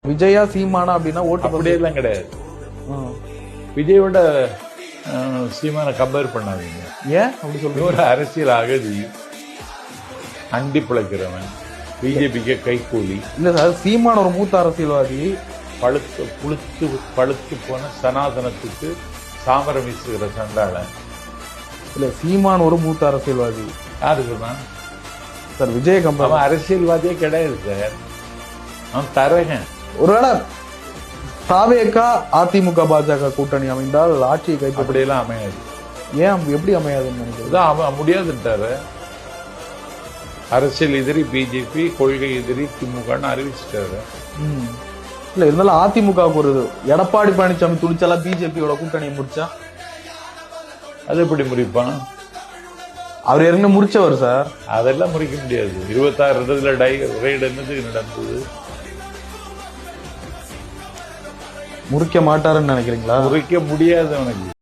விஜயா சீமானா அப்படின்னா ஓட்டு அப்படியெல்லாம் கிடையாது. விஜயோட சீமானை கம்பேர் பண்ணாதீங்க. ஏன் அப்படி சொல்றீங்க? ஒரு அரசியல் அகதி, அண்டி பிழைக்கிறவன், பிஜேபிக்கு கைக்கூலி. இல்ல சார், சீமான் ஒரு மூத்த அரசியல்வாதி. பழுத்து போன சனாதனத்துக்கு சாமரம் வீசுகிற சண்டாளன். இல்ல, சீமான் ஒரு மூத்த அரசியல்வாதி. யாரு சொன்னா சார்? விஜய் கம்பேர். அவன் அரசியல்வாதியே கிடையாது சார், அவன் தரகன். ஒருவேளை தாவேகா அதிமுக பாஜக கூட்டணி அமைந்தால் ஆட்சியை கைப்பற்ற அப்படியெல்லாம் அமையாது. ஏன் எப்படி அமையாதுன்னு நினைக்கிறது? அவன் முடியாதுன்றாரு. அரசியல் எதிரி பிஜேபி, கொள்கை எதிரி திமுகன்னு அறிவிச்சிட்டாரு. இல்ல, இருந்தாலும் அதிமுகவுக்கு ஒரு எடப்பாடி பழனிசாமி துணிச்சலா பிஜேபியோட கூட்டணியை முடிச்சா அது எப்படி முடிப்பான்? அவர் ஏற்கனவே முடிச்சவர் சார். அதெல்லாம் முடிக்க முடியாது. 26 இடத்துல ரைடு என்னதுக்கு நடந்தது? முறிக்க மாட்டாருன்னு நினைக்கிறீங்களா? முறிக்க முடியாது அவனுக்கு.